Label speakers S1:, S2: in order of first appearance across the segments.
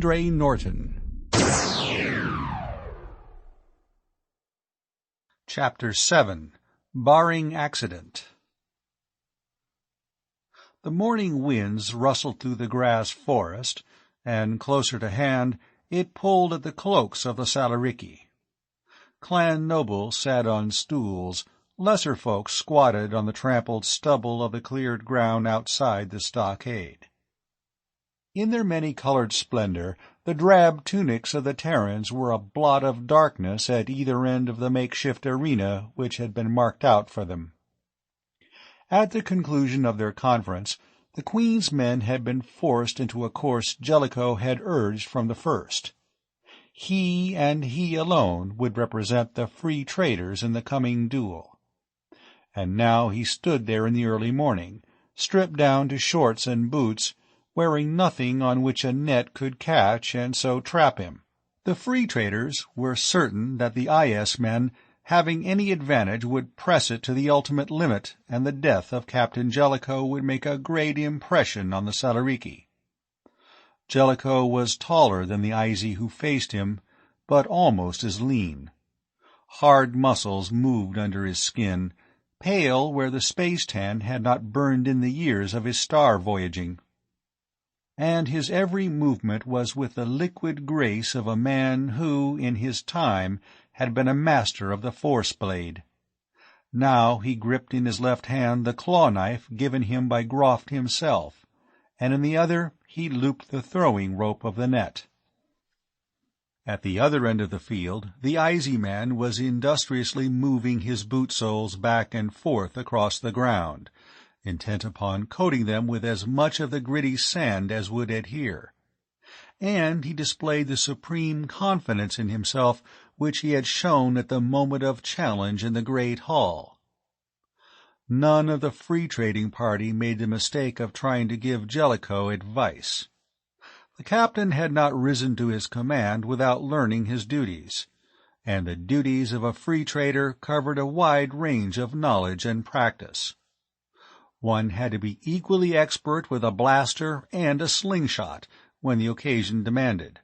S1: Andre Norton. Chapter 7. Barring Accident. The morning winds rustled through the grass forest, and closer to hand it pulled at the cloaks of the Salarichi. Clan nobles sat on stools, lesser folk squatted on the trampled stubble of the cleared ground outside the stockade. In their many-colored splendor, the drab tunics of the Terrans were a blot of darkness at either end of the makeshift arena which had been marked out for them. At the conclusion of their conference, the Queen's men had been forced into a course Jellicoe had urged from the first. He and he alone would represent the free traders in the coming duel. And now he stood there in the early morning, stripped down to shorts and boots, wearing nothing on which a net could catch and so trap him. The free traders were certain that the IS men, having any advantage, would press it to the ultimate limit, and the death of Captain Jellicoe would make a great impression on the Salarichi. Jellicoe was taller than the IZ who faced him, but almost as lean. Hard muscles moved under his skin, pale where the space tan had not burned in the years of his star voyaging. And his every movement was with the liquid grace of a man who, in his time, had been a master of the force blade. Now he gripped in his left hand the claw-knife given him by Groft himself, and in the other he looped the throwing rope of the net. At the other end of the field, the IZ man was industriously moving his boot soles back and forth across the ground, intent upon coating them with as much of the gritty sand as would adhere. And he displayed the supreme confidence in himself which he had shown at the moment of challenge in the great hall. None of the free-trading party made the mistake of trying to give Jellicoe advice. The captain had not risen to his command without learning his duties, and the duties of a free trader covered a wide range of knowledge and practice. One had to be equally expert with a blaster and a slingshot when the occasion demanded.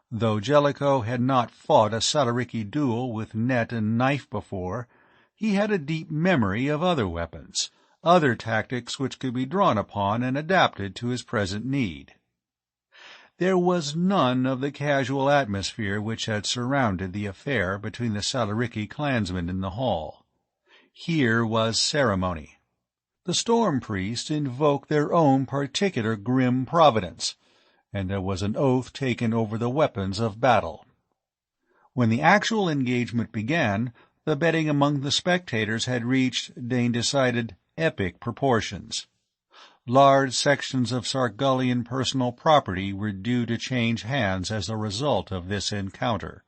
S1: Though Jellicoe had not fought a Salarichi duel with net and knife before, he had a deep memory of other weapons, other tactics which could be drawn upon and adapted to his present need. There was none of the casual atmosphere which had surrounded the affair between the Salarichi clansmen in the hall. Here was ceremony. The storm priests invoked their own particular grim providence, and there was an oath taken over the weapons of battle. When the actual engagement began, the betting among the spectators had reached, Dane decided, epic proportions. Large sections of Sargullian personal property were due to change hands as a result of this encounter.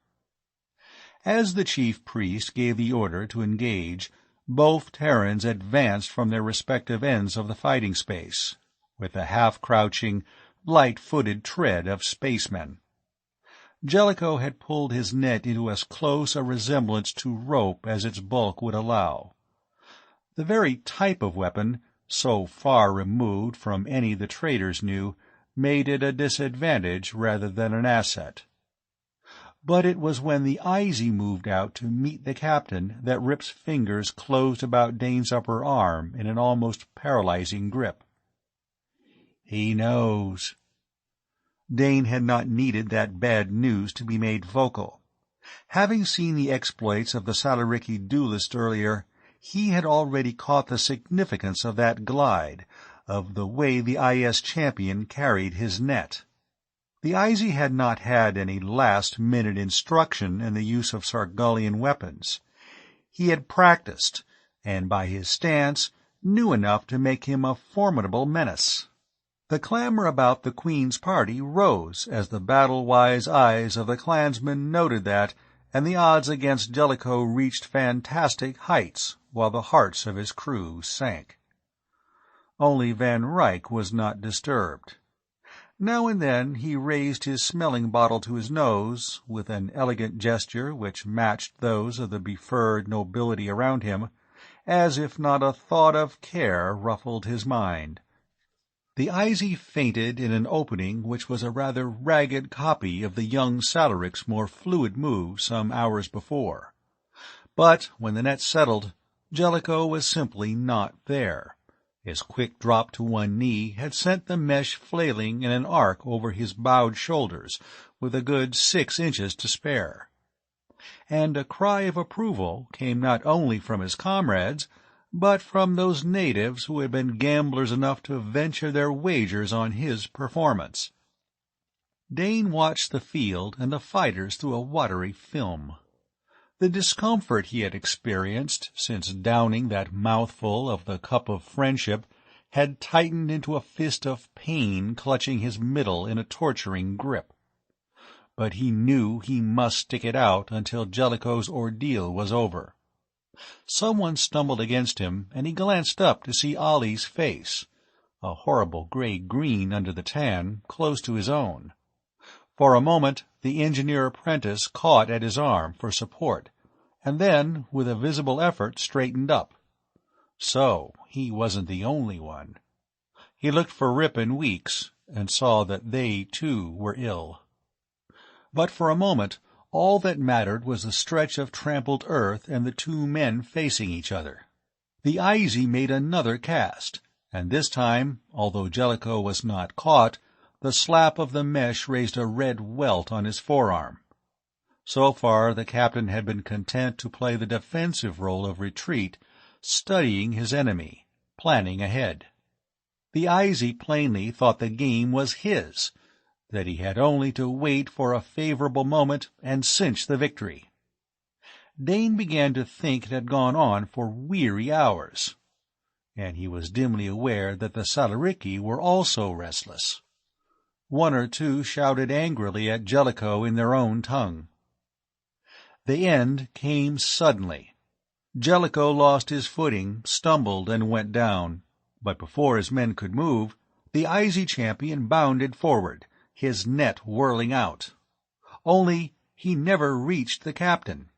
S1: As the chief priest gave the order to engage, both Terrans advanced from their respective ends of the fighting space, with the half-crouching, light-footed tread of spacemen. Jellicoe had pulled his net into as close a resemblance to rope as its bulk would allow. The very type of weapon, so far removed from any the traders knew, made it a disadvantage rather than an asset. But it was when the IZ moved out to meet the captain that Rip's fingers closed about Dane's upper arm in an almost paralyzing grip. "He knows." Dane had not needed that bad news to be made vocal. Having seen the exploits of the Salarichi duelist earlier, he had already caught the significance of that glide, of the way the IS champion carried his net. The IZ had not had any last-minute instruction in the use of Sargullian weapons. He had practiced, and by his stance knew enough to make him a formidable menace. The clamor about the Queen's party rose as the battle-wise eyes of the clansmen noted that, and the odds against Jellicoe reached fantastic heights, while the hearts of his crew sank. Only Van Ryck was not disturbed. Now and then he raised his smelling bottle to his nose, with an elegant gesture which matched those of the befurred nobility around him, as if not a thought of care ruffled his mind. The Izzy fainted in an opening which was a rather ragged copy of the young Salaric's more fluid move some hours before. But when the net settled, Jellicoe was simply not there. His quick drop to one knee had sent the mesh flailing in an arc over his bowed shoulders, with a good 6 inches to spare. And a cry of approval came not only from his comrades, but from those natives who had been gamblers enough to venture their wagers on his performance. Dane watched the field and the fighters through a watery film. The discomfort he had experienced since downing that mouthful of the cup of friendship had tightened into a fist of pain clutching his middle in a torturing grip. But he knew he must stick it out until Jellicoe's ordeal was over. Someone stumbled against him, and he glanced up to see Ollie's face, a horrible gray-green under the tan, close to his own. For a moment the engineer apprentice caught at his arm for support, and then, with a visible effort, straightened up. So he wasn't the only one. He looked for Rip and Weeks, and saw that they, too, were ill. But for a moment all that mattered was the stretch of trampled earth and the two men facing each other. The Izzy made another cast, and this time, although Jellicoe was not caught, the slap of the mesh raised a red welt on his forearm. So far the captain had been content to play the defensive role of retreat, studying his enemy, planning ahead. The Izzy plainly thought the game was his, that he had only to wait for a favorable moment and cinch the victory. Dane began to think it had gone on for weary hours, and he was dimly aware that the Salariki were also restless. One or two shouted angrily at Jellicoe in their own tongue. The end came suddenly. Jellicoe lost his footing, stumbled, and went down, but before his men could move, the Izzy champion bounded forward, his net whirling out. Only he never reached the captain.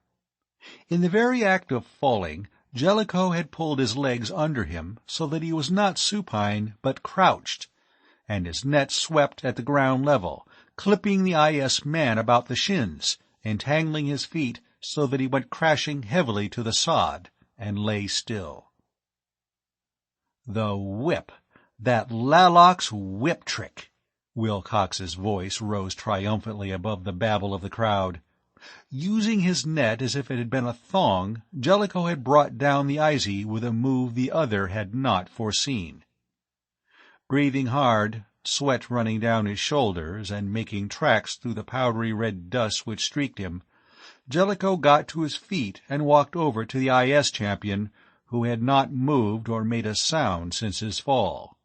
S1: In the very act of falling, Jellicoe had pulled his legs under him so that he was not supine but crouched, and his net swept at the ground level, clipping the IS man about the shins, entangling his feet so that he went crashing heavily to the sod and lay still. The whip! That Lalok's whip trick! Wilcox's voice rose triumphantly above the babble of the crowd. Using his net as if it had been a thong, Jellicoe had brought down the Izzy with a move the other had not foreseen. Breathing hard, sweat running down his shoulders and making tracks through the powdery red dust which streaked him, Jellicoe got to his feet and walked over to the IS champion, who had not moved or made a sound since his fall.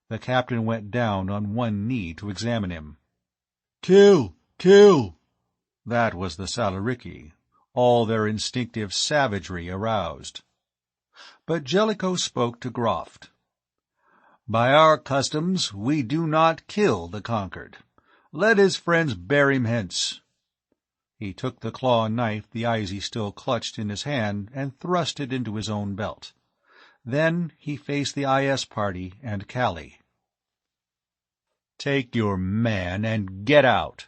S1: The captain went down on one knee to examine him. "Kill! Kill!" That was the Salariki, all their instinctive savagery aroused. But Jellicoe spoke to Groft. "By our customs we do not kill the conquered. Let his friends bear him hence." He took the claw knife the Izzy still clutched in his hand and thrust it into his own belt. Then he faced the IS party and Callie. "Take your man and get out."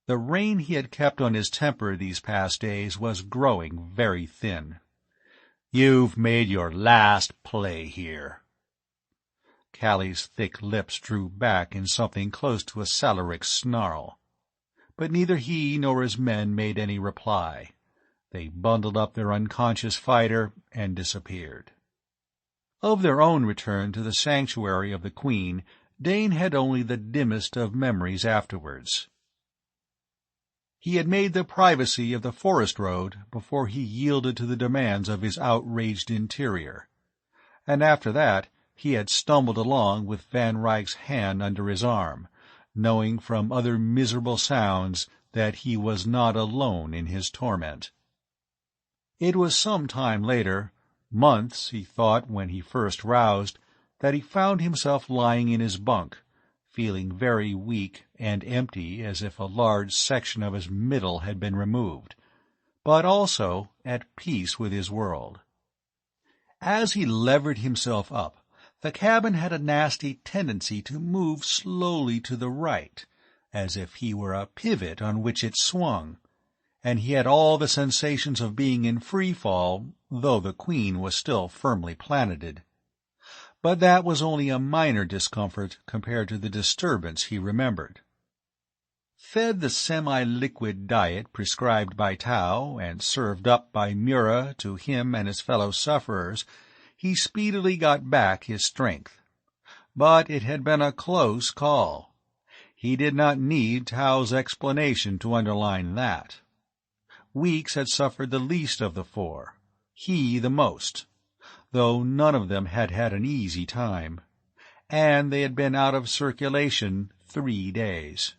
S1: The rein he had kept on his temper these past days was growing very thin. "You've made your last play here." Callie's thick lips drew back in something close to a Salaric snarl. But neither he nor his men made any reply. They bundled up their unconscious fighter and disappeared. Of their own return to the sanctuary of the Queen, Dane had only the dimmest of memories afterwards. He had made the privacy of the forest road before he yielded to the demands of his outraged interior, and after that he had stumbled along with Van Ryck's hand under his arm, knowing from other miserable sounds that he was not alone in his torment. It was some time later, months, he thought, when he first roused, that he found himself lying in his bunk, feeling very weak and empty, as if a large section of his middle had been removed, but also at peace with his world. As he levered himself up, The cabin had a nasty tendency to move slowly to the right, as if he were a pivot on which it swung, and he had all the sensations of being in free fall, though the Queen was still firmly planeted. But that was only a minor discomfort compared to the disturbance he remembered. Fed the semi-liquid diet prescribed by Tao and served up by Mura to him and his fellow sufferers, he speedily got back his strength. But it had been a close call. He did not need Tao's explanation to underline that. Weeks had suffered the least of the four, he the most, though none of them had had an easy time, and they had been out of circulation 3 days.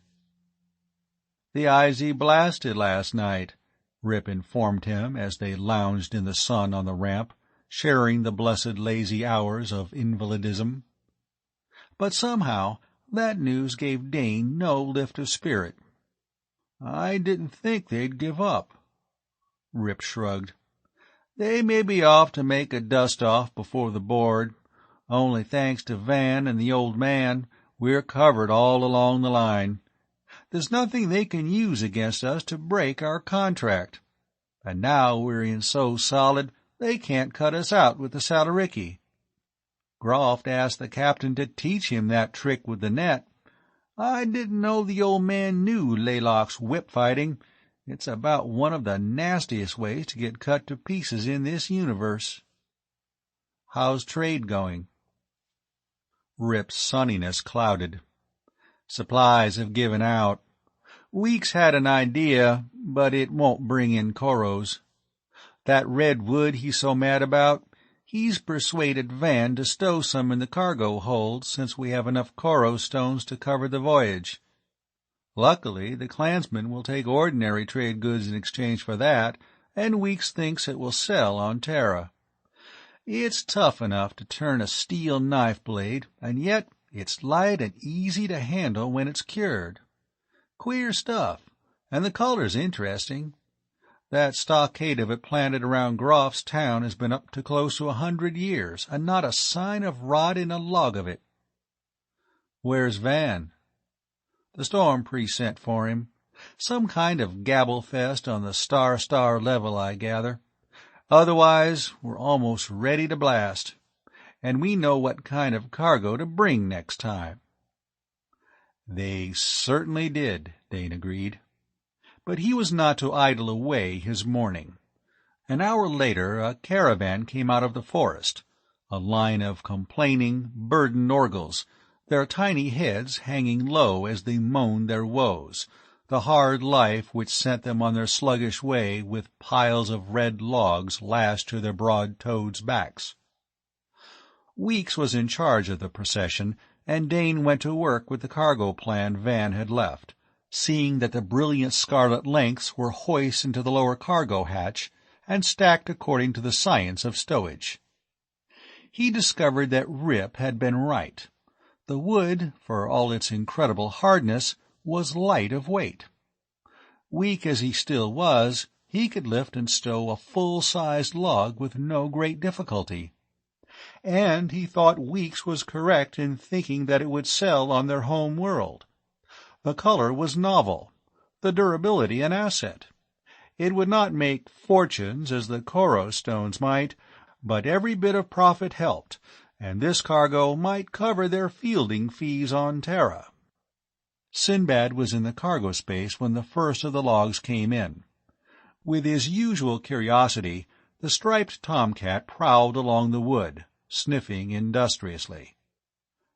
S1: "The IZ blasted last night," Rip informed him as they lounged in the sun on the ramp, sharing the blessed lazy hours of invalidism. But somehow that news gave Dane no lift of spirit. "I didn't think they'd give up." Rip shrugged. "They may be off to make a dust-off before the board. Only thanks to Van and the old man, we're covered all along the line. There's nothing they can use against us to break our contract. And now we're in so solid they can't cut us out with the Salaricky. Groft asked the captain to teach him that trick with the net. I didn't know the old man knew Laylock's whip-fighting. It's about one of the nastiest ways to get cut to pieces in this universe." "How's trade going?" Rip's sunniness clouded. "Supplies have given out. Weeks had an idea, but it won't bring in Koros. That red wood he's so mad about, he's persuaded Van to stow some in the cargo hold since we have enough Koro stones to cover the voyage. Luckily, the clansmen will take ordinary trade goods in exchange for that, and Weeks thinks it will sell on Terra. It's tough enough to turn a steel knife blade, and yet it's light and easy to handle when it's cured. Queer stuff, and the color's interesting. That stockade of it planted around Groff's town has been up to close to 100 years, and not a sign of rot in a log of it." "Where's Van?" "The Storm Priest sent for him. Some kind of gabble-fest on the star level, I gather. Otherwise, we're almost ready to blast. And we know what kind of cargo to bring next time." They certainly did, Dane agreed. But he was not to idle away his morning. An hour later a caravan came out of the forest, a line of complaining, burdened Orgles, their tiny heads hanging low as they moaned their woes, the hard life which sent them on their sluggish way with piles of red logs lashed to their broad-toads' backs. Weeks was in charge of the procession, and Dane went to work with the cargo plan Van had left, seeing that the brilliant scarlet lengths were hoisted into the lower cargo hatch and stacked according to the science of stowage. He discovered that Rip had been right. The wood, for all its incredible hardness, was light of weight. Weak as he still was, he could lift and stow a full-sized log with no great difficulty. And he thought Weeks was correct in thinking that it would sell on their home world. The color was novel, the durability an asset. It would not make fortunes as the Koro stones might, but every bit of profit helped, and this cargo might cover their fielding fees on Terra. Sinbad was in the cargo space when the first of the logs came in. With his usual curiosity, the striped tomcat prowled along the wood, sniffing industriously.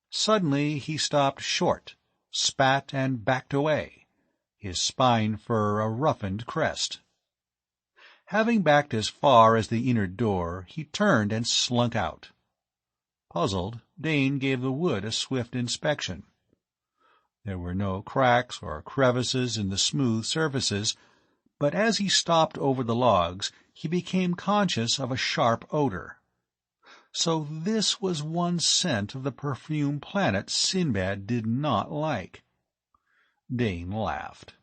S1: Suddenly he stopped short, spat and backed away, his spine fur a roughened crest. Having backed as far as the inner door, he turned and slunk out. Puzzled, Dane gave the wood a swift inspection. There were no cracks or crevices in the smooth surfaces, but as he stopped over the logs, he became conscious of a sharp odor. So this was one scent of the perfumed planet Sinbad did not like. Dane laughed.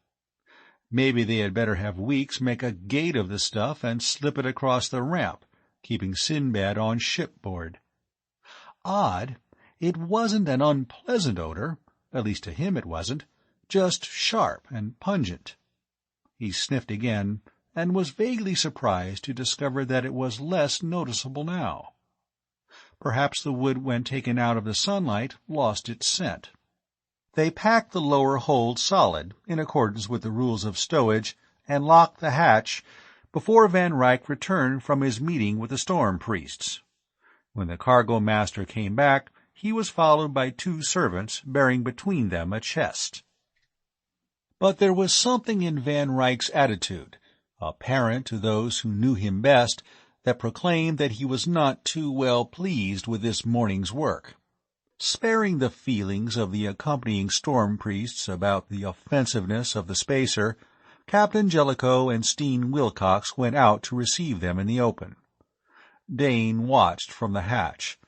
S1: Maybe they had better have Weeks make a gate of the stuff and slip it across the ramp, keeping Sinbad on shipboard. odd. It wasn't an unpleasant odor, at least to him it wasn't, just sharp and pungent. He sniffed again, and was vaguely surprised to discover that it was less noticeable now. Perhaps the wood when taken out of the sunlight lost its scent. They packed the lower hold solid, in accordance with the rules of stowage, and locked the hatch before Van Ryck returned from his meeting with the storm priests. When the cargo-master came back, he was followed by 2 servants bearing between them a chest. But there was something in Van Ryck's attitude, apparent to those who knew him best, that proclaimed that he was not too well pleased with this morning's work. Sparing the feelings of the accompanying storm priests about the offensiveness of the spacer, Captain Jellicoe and Steen Wilcox went out to receive them in the open. Dane watched from the hatch,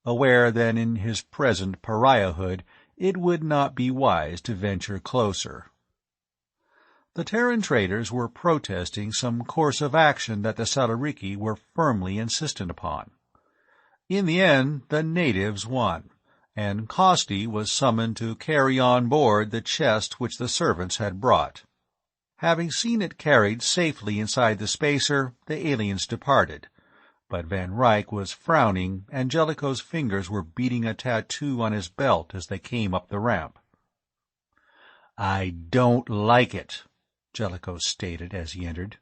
S1: aware that in his present pariahhood it would not be wise to venture closer. The Terran traders were protesting some course of action that the Salarichi were firmly insistent upon. In the end, the natives won, and Costi was summoned to carry on board the chest which the servants had brought. Having seen it carried safely inside the spacer, the aliens departed, but Van Ryck was frowning, and Jellicoe's fingers were beating a tattoo on his belt as they came up the ramp. "I don't like it," Jellicoe stated as he entered.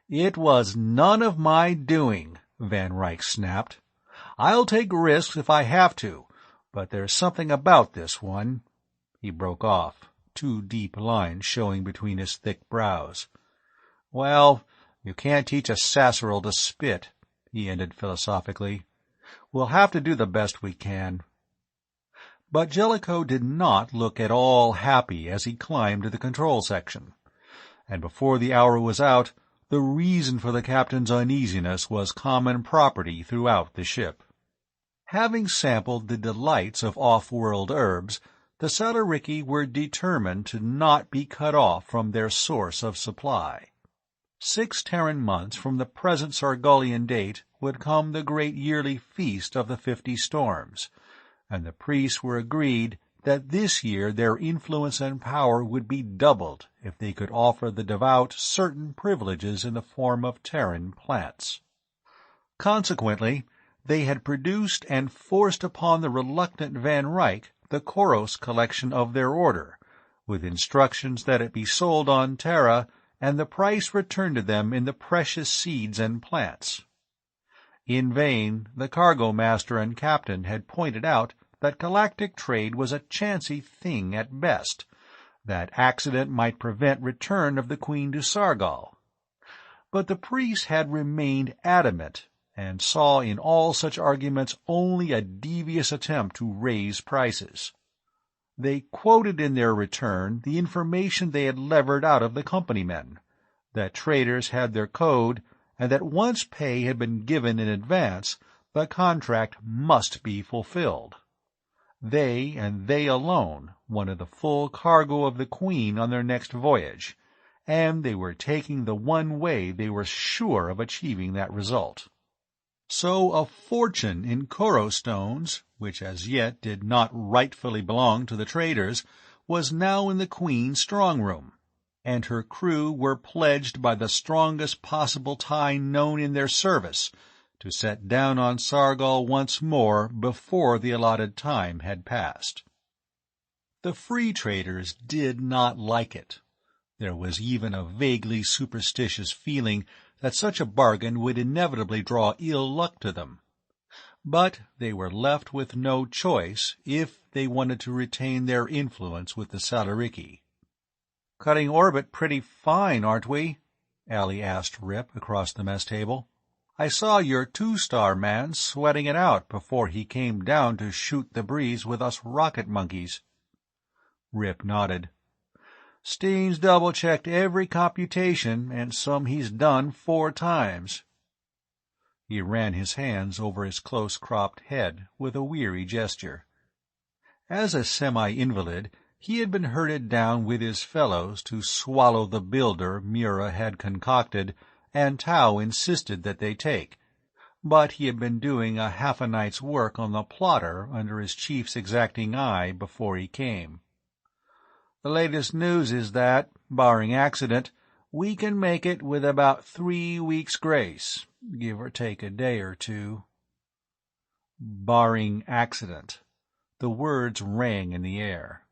S1: "It was none of my doing," Van Ryck snapped. "I'll take risks if I have to, but there's something about this one—" He broke off, 2 deep lines showing between his thick brows. "Well, you can't teach a sasserel to spit," he ended philosophically. "We'll have to do the best we can." But Jellicoe did not look at all happy as he climbed to the control section, and before the hour was out, the reason for the captain's uneasiness was common property throughout the ship. Having sampled the delights of off-world herbs, the Salarichi were determined to not be cut off from their source of supply. 6 Terran months from the present Sargolian date would come the great yearly feast of the 50 storms, and the priests were agreed that this year their influence and power would be doubled if they could offer the devout certain privileges in the form of Terran plants. Consequently, they had produced and forced upon the reluctant Van Ryck the Koros collection of their order, with instructions that it be sold on Terra and the price returned to them in the precious seeds and plants. In vain the cargo-master and captain had pointed out that galactic trade was a chancy thing at best, that accident might prevent return of the Queen to Sargal. But the priests had remained adamant, and saw in all such arguments only a devious attempt to raise prices. They quoted in their return the information they had levered out of the company men, that traders had their code, and that once pay had been given in advance, the contract must be fulfilled. They, and they alone, wanted the full cargo of the Queen on their next voyage, and they were taking the one way they were sure of achieving that result. So a fortune in Koro stones, which as yet did not rightfully belong to the traders, was now in the Queen's strong-room, and her crew were pledged by the strongest possible tie known in their service to set down on Sargal once more before the allotted time had passed. The free traders did not like it. There was even a vaguely superstitious feeling that such a bargain would inevitably draw ill luck to them. But they were left with no choice if they wanted to retain their influence with the Salarichi. "Cutting orbit pretty fine, aren't we?" Allie asked Rip across the mess table. "I saw your 2-star man sweating it out before he came down to shoot the breeze with us rocket monkeys." Rip nodded. "Steen's double-checked every computation, and some he's done 4 times. He ran his hands over his close-cropped head with a weary gesture. As a semi-invalid, he had been herded down with his fellows to swallow the builder Mura had concocted, and Tau insisted that they take, but he had been doing a half a night's work on the plotter under his chief's exacting eye before he came. "The latest news is that, barring accident, we can make it with about 3 weeks' grace, give or take a day or two." Barring accident. The words rang in the air.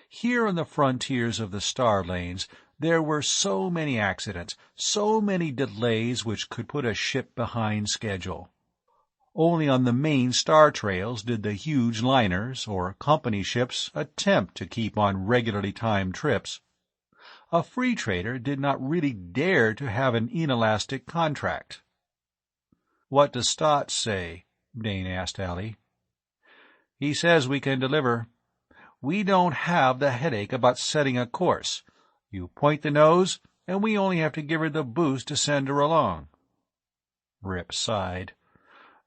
S1: Here on the frontiers of the star lanes there were so many accidents, so many delays which could put a ship behind schedule. Only on the main star trails did the huge liners, or company ships, attempt to keep on regularly timed trips. A free trader did not really dare to have an inelastic contract. "What does Stott say?" Dane asked Allie. "He says we can deliver. We don't have the headache about setting a course. You point the nose, and we only have to give her the boost to send her along." Rip sighed.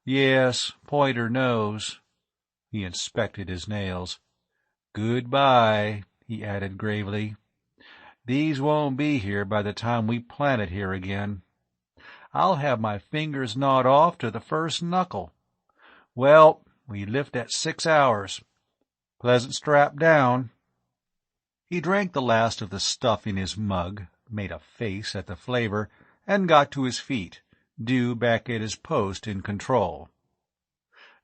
S1: "Yes, point her nose." He inspected his nails. "Goodbye," he added gravely. "These won't be here by the time we plant it here again. I'll have my fingers gnawed off to the first knuckle. Well, we lift at 6 hours. Pleasant strap down." He drank the last of the stuff in his mug, made a face at the flavor, and got to his feet, due back at his post in control.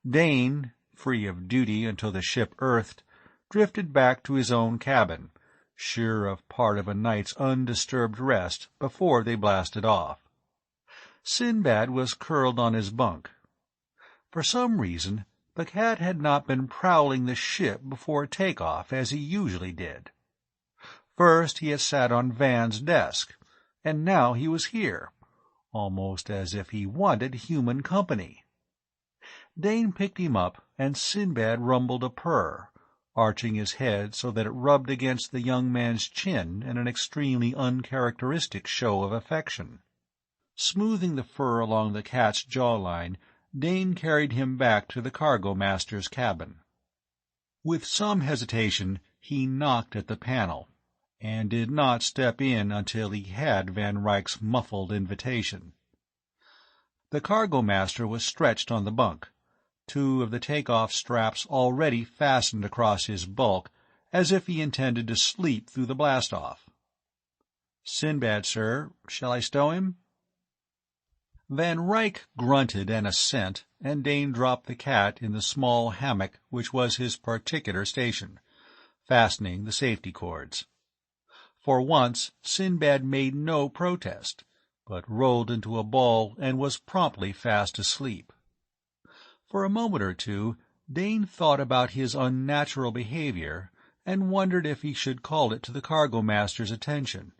S1: Dane, free of duty until the ship earthed, drifted back to his own cabin, sure of part of a night's undisturbed rest before they blasted off. Sinbad was curled on his bunk. For some reason, the cat had not been prowling the ship before take-off as he usually did. First he had sat on Van's desk, and now he was here, almost as if he wanted human company. Dane picked him up, and Sinbad rumbled a purr, arching his head so that it rubbed against the young man's chin in an extremely uncharacteristic show of affection. Smoothing the fur along the cat's jawline, Dane carried him back to the cargo-master's cabin. With some hesitation he knocked at the panel, and did not step in until he had Van Ryck's muffled invitation. The cargo-master was stretched on the bunk, 2 of the take-off straps already fastened across his bulk, as if he intended to sleep through the blast-off. "Sinbad, sir. Shall I stow him?" Van Ryck grunted an assent, and Dane dropped the cat in the small hammock which was his particular station, fastening the safety cords. For once Sinbad made no protest, but rolled into a ball and was promptly fast asleep. For a moment or two Dane thought about his unnatural behavior, and wondered if he should call it to the cargo-master's attention.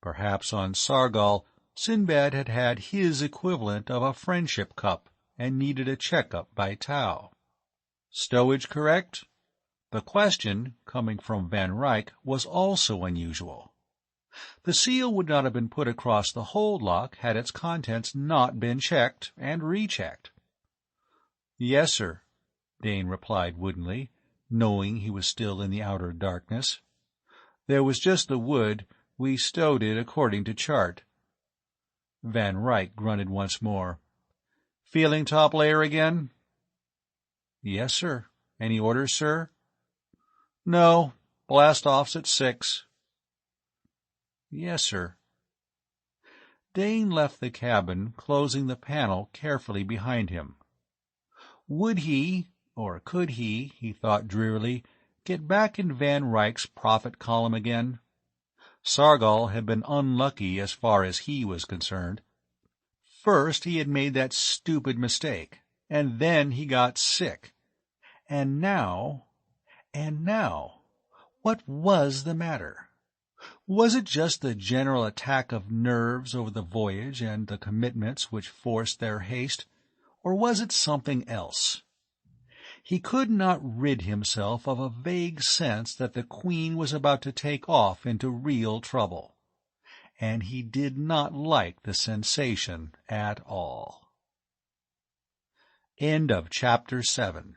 S1: Perhaps on Sargol Sinbad had had his equivalent of a friendship cup, and needed a check-up by Tau. Stowage correct? The question, coming from Van Ryck, was also unusual. The seal would not have been put across the hold lock had its contents not been checked and rechecked. "Yes, sir," Dane replied woodenly, knowing he was still in the outer darkness. "There was just the wood. We stowed it according to chart." Van Ryck grunted once more. "Feeling top layer again?" "Yes, sir. Any orders, sir?" "No. Blast-off's at 6. "Yes, sir." Dane left the cabin, closing the panel carefully behind him. Would he, or could he thought drearily, get back in Van Ryck's profit column again? Sargol had been unlucky as far as he was concerned. First he had made that stupid mistake, and then he got sick. And now, what was the matter? Was it just the general attack of nerves over the voyage and the commitments which forced their haste, or was it something else? He could not rid himself of a vague sense that the Queen was about to take off into real trouble, and he did not like the sensation at all. End of Chapter 7.